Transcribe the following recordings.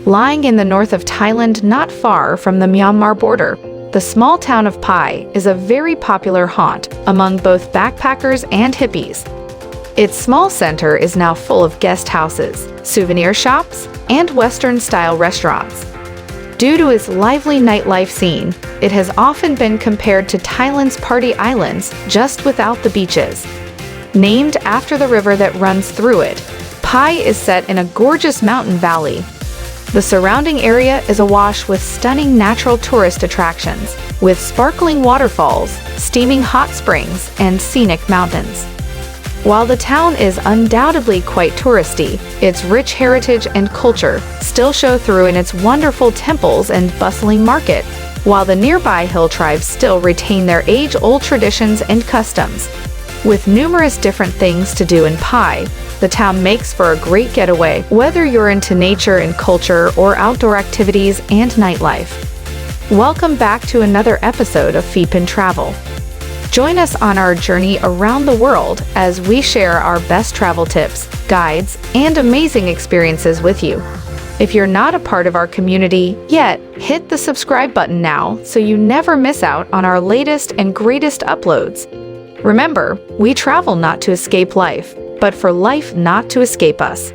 Lying in the north of Thailand, not far from the Myanmar border, the small town of Pai is a very popular haunt among both backpackers and hippies. Its small center is now full of guest houses, souvenir shops, and Western-style restaurants. Due to its lively nightlife scene, it has often been compared to Thailand's party islands just without the beaches. Named after the river that runs through it, Pai is set in a gorgeous mountain valley. The surrounding area is awash with stunning natural tourist attractions, with sparkling waterfalls, steaming hot springs, and scenic mountains. While the town is undoubtedly quite touristy, its rich heritage and culture still show through in its wonderful temples and bustling market, while the nearby hill tribes still retain their age-old traditions and customs. With numerous different things to do in Pai, the town makes for a great getaway, whether you're into nature and culture or outdoor activities and nightlife. Welcome back to another episode of Feetpin Travel. Join us on our journey around the world as we share our best travel tips, guides, and amazing experiences with you. If you're not a part of our community yet, hit the subscribe button now so you never miss out on our latest and greatest uploads. Remember, we travel not to escape life, but for life not to escape us.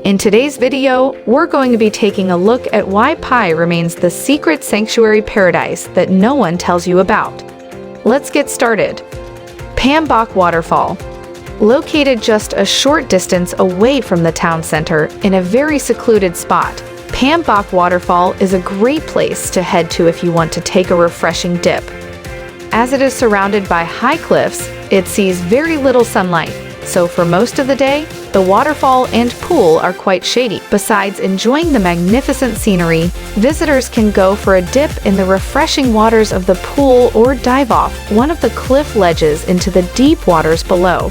In today's video, we're going to be taking a look at why Pai remains the secret sanctuary paradise that no one tells you about. Let's get started. Pam Bok Waterfall. Located just a short distance away from the town center in a very secluded spot, Pam Bok Waterfall is a great place to head to if you want to take a refreshing dip. As it is surrounded by high cliffs, it sees very little sunlight, so for most of the day, the waterfall and pool are quite shady. Besides enjoying the magnificent scenery, visitors can go for a dip in the refreshing waters of the pool or dive off one of the cliff ledges into the deep waters below.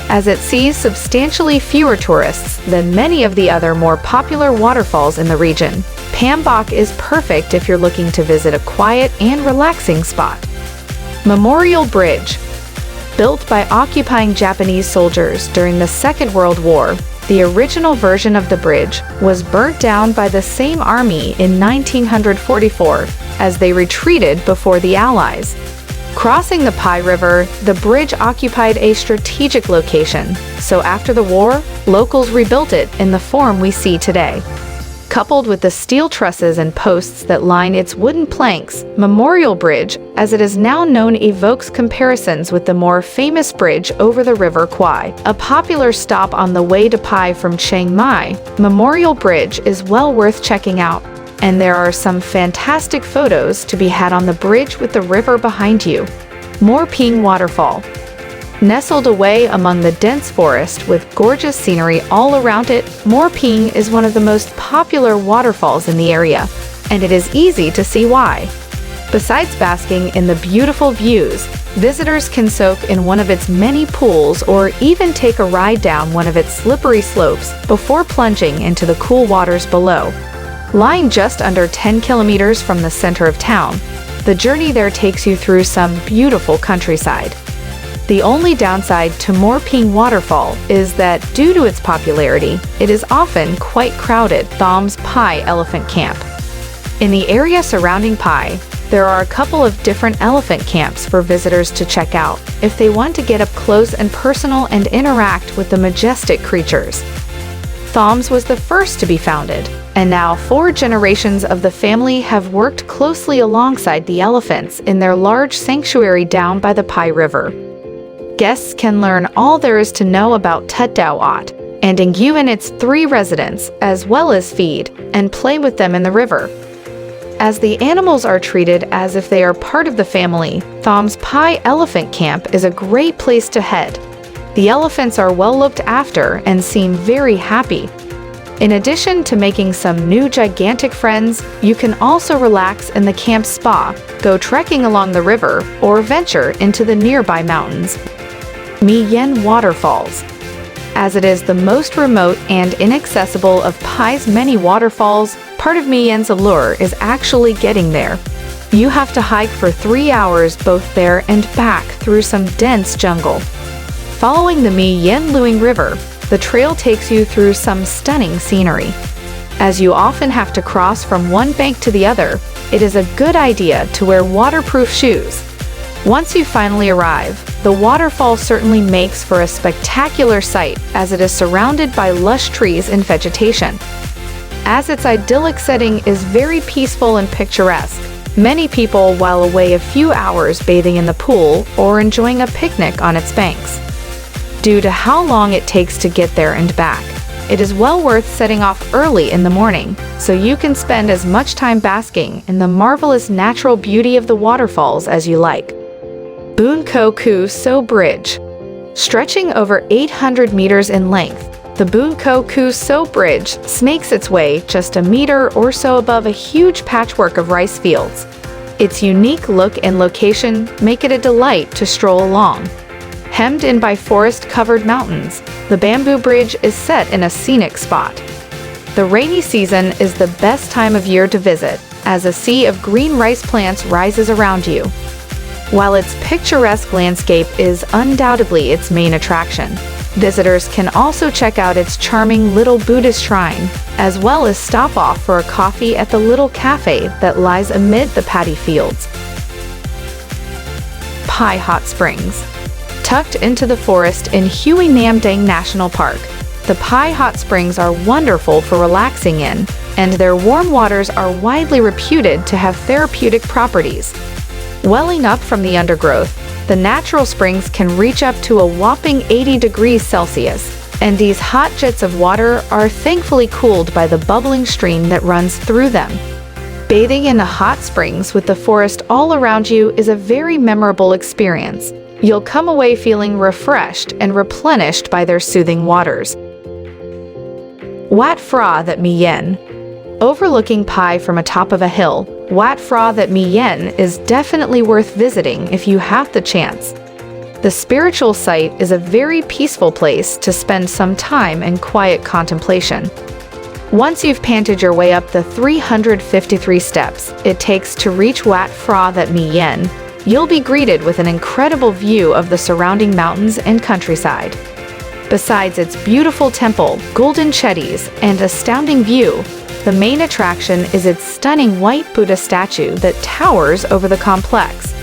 As it sees substantially fewer tourists than many of the other more popular waterfalls in the region, Pam Bok is perfect if you're looking to visit a quiet and relaxing spot. Memorial Bridge. Built by occupying Japanese soldiers during the Second World War, the original version of the bridge was burnt down by the same army in 1944 as they retreated before the Allies. Crossing the Pai River, the bridge occupied a strategic location, so after the war, locals rebuilt it in the form we see today. Coupled with the steel trusses and posts that line its wooden planks, Memorial Bridge, as it is now known, evokes comparisons with the more famous bridge over the River Kwai. A popular stop on the way to Pai from Chiang Mai, Memorial Bridge is well worth checking out, and there are some fantastic photos to be had on the bridge with the river behind you. Mae Yen Waterfall. Nestled away among the dense forest with gorgeous scenery all around it, Mae Yen is one of the most popular waterfalls in the area, and it is easy to see why. Besides basking in the beautiful views, visitors can soak in one of its many pools or even take a ride down one of its slippery slopes before plunging into the cool waters below. Lying just under 10 kilometers from the center of town, the journey there takes you through some beautiful countryside. The only downside to Mae Yen Waterfall is that due to its popularity, it is often quite crowded. Thom's Pai Elephant Camp. In the area surrounding Pai, there are a couple of different elephant camps for visitors to check out if they want to get up close and personal and interact with the majestic creatures. Thom's was the first to be founded, and now 4 generations of the family have worked closely alongside the elephants in their large sanctuary down by the Pai River. Guests can learn all there is to know about Tut Dao Ot and Nguyen its 3 residents, as well as feed and play with them in the river. As the animals are treated as if they are part of the family, Thom's Pai Elephant Camp is a great place to head. The elephants are well looked after and seem very happy. In addition to making some new gigantic friends, you can also relax in the camp spa, go trekking along the river, or venture into the nearby mountains. Mae Yen Waterfalls. As it is the most remote and inaccessible of Pai's many waterfalls, part of Mae Yen's allure is actually getting there. You have to hike for 3 hours both there and back through some dense jungle. Following the Mae Yen Luing River, the trail takes you through some stunning scenery. As you often have to cross from one bank to the other, it is a good idea to wear waterproof shoes. Once you finally arrive, the waterfall certainly makes for a spectacular sight as it is surrounded by lush trees and vegetation. As its idyllic setting is very peaceful and picturesque, many people while away a few hours bathing in the pool or enjoying a picnic on its banks. Due to how long it takes to get there and back, it is well worth setting off early in the morning so you can spend as much time basking in the marvelous natural beauty of the waterfalls as you like. Boon Ko Ku So Bridge. Stretching over 800 meters in length, the Boon Ko Ku So Bridge snakes its way just a meter or so above a huge patchwork of rice fields. Its unique look and location make it a delight to stroll along. Hemmed in by forest-covered mountains, the bamboo bridge is set in a scenic spot. The rainy season is the best time of year to visit, as a sea of green rice plants rises around you. While its picturesque landscape is undoubtedly its main attraction, visitors can also check out its charming little Buddhist shrine, as well as stop off for a coffee at the little cafe that lies amid the paddy fields. Pai Hot Springs. Tucked into the forest in Huey Nam Dang National Park, the Pai Hot Springs are wonderful for relaxing in, and their warm waters are widely reputed to have therapeutic properties. Welling up from the undergrowth, the natural springs can reach up to a whopping 80 degrees Celsius, and these hot jets of water are thankfully cooled by the bubbling stream that runs through them. Bathing in the hot springs with the forest all around you is a very memorable experience. You'll come away feeling refreshed and replenished by their soothing waters. Wat Phra That Mae Yen. Overlooking Pai from atop of a hill, Wat Phra That Mae Yen is definitely worth visiting if you have the chance. The spiritual site is a very peaceful place to spend some time in quiet contemplation. Once you've panted your way up the 353 steps it takes to reach Wat Phra That Mae Yen, you'll be greeted with an incredible view of the surrounding mountains and countryside. Besides its beautiful temple, golden chetties, and astounding view, the main attraction is its stunning white Buddha statue that towers over the complex.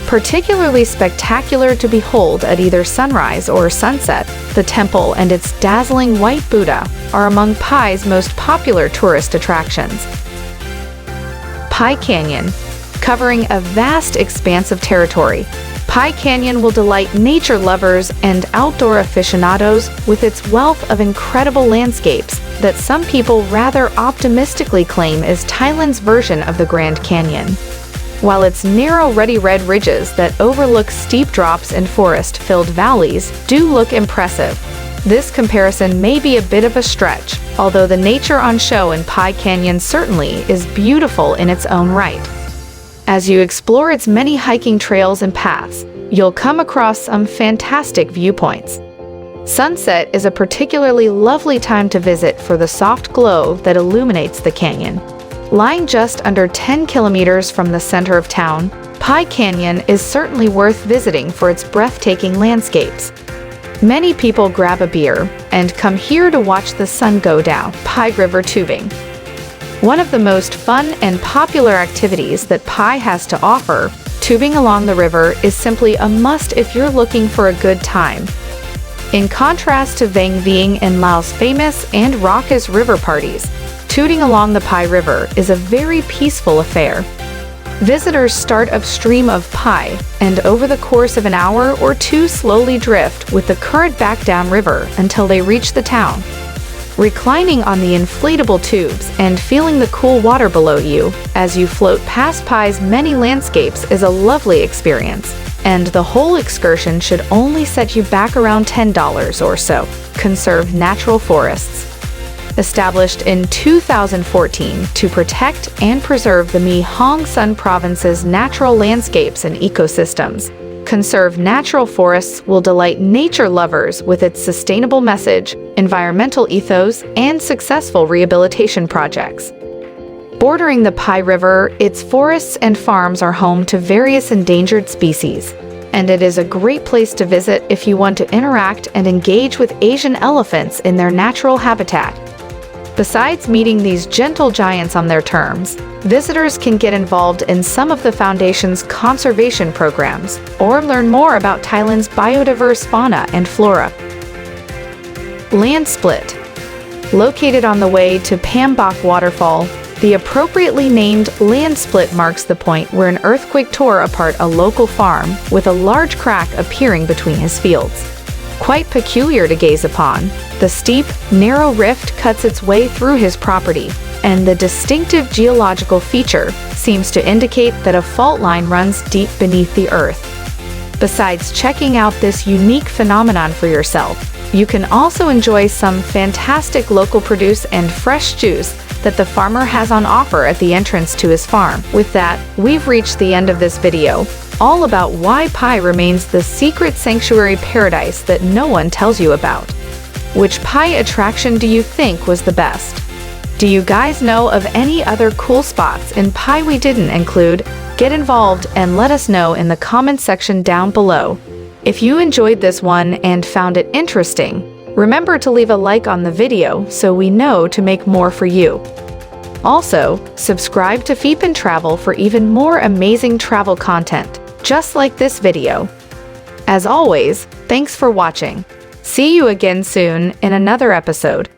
Particularly spectacular to behold at either sunrise or sunset, the temple and its dazzling white Buddha are among Pai's most popular tourist attractions. Pai Canyon. Covering a vast expanse of territory, Pai Canyon will delight nature lovers and outdoor aficionados with its wealth of incredible landscapes that some people rather optimistically claim is Thailand's version of the Grand Canyon. While its narrow ruddy red ridges that overlook steep drops and forest-filled valleys do look impressive, this comparison may be a bit of a stretch, although the nature on show in Pai Canyon certainly is beautiful in its own right. As you explore its many hiking trails and paths, you'll come across some fantastic viewpoints. Sunset is a particularly lovely time to visit for the soft glow that illuminates the canyon. Lying just under 10 kilometers from the center of town, Pai Canyon is certainly worth visiting for its breathtaking landscapes. Many people grab a beer and come here to watch the sun go down. Pai River Tubing. One of the most fun and popular activities that Pai has to offer, tubing along the river is simply a must if you're looking for a good time. In contrast to Vang Vieng and Lao's famous and raucous river parties, tubing along the Pai River is a very peaceful affair. Visitors start upstream of Pai and over the course of an hour or two slowly drift with the current back down river until they reach the town. Reclining on the inflatable tubes and feeling the cool water below you as you float past Pai's many landscapes is a lovely experience, and the whole excursion should only set you back around $10 or so. Conserve natural forests. Established in 2014 to protect and preserve the Mae Hong Son province's natural landscapes and ecosystems, Conserve natural forests will delight nature lovers with its sustainable message, environmental ethos, and successful rehabilitation projects. Bordering the Pai River, its forests and farms are home to various endangered species, and it is a great place to visit if you want to interact and engage with Asian elephants in their natural habitat. Besides meeting these gentle giants on their terms, visitors can get involved in some of the foundation's conservation programs or learn more about Thailand's biodiverse fauna and flora. Land split. Located on the way to Pam Bok Waterfall, the appropriately named land split marks the point where an earthquake tore apart a local farm with a large crack appearing between his fields. Quite peculiar to gaze upon, the steep, narrow rift cuts its way through his property, and the distinctive geological feature seems to indicate that a fault line runs deep beneath the earth. Besides checking out this unique phenomenon for yourself, you can also enjoy some fantastic local produce and fresh juice that the farmer has on offer at the entrance to his farm. With that, we've reached the end of this video, all about why Pai remains the secret sanctuary paradise that no one tells you about. Which Pai attraction do you think was the best? Do you guys know of any other cool spots in Pai we didn't include? Get involved and let us know in the comment section down below. If you enjoyed this one and found it interesting, remember to leave a like on the video so we know to make more for you. Also, subscribe to Feetpin Travel for even more amazing travel content, just like this video. As always, thanks for watching. See you again soon in another episode.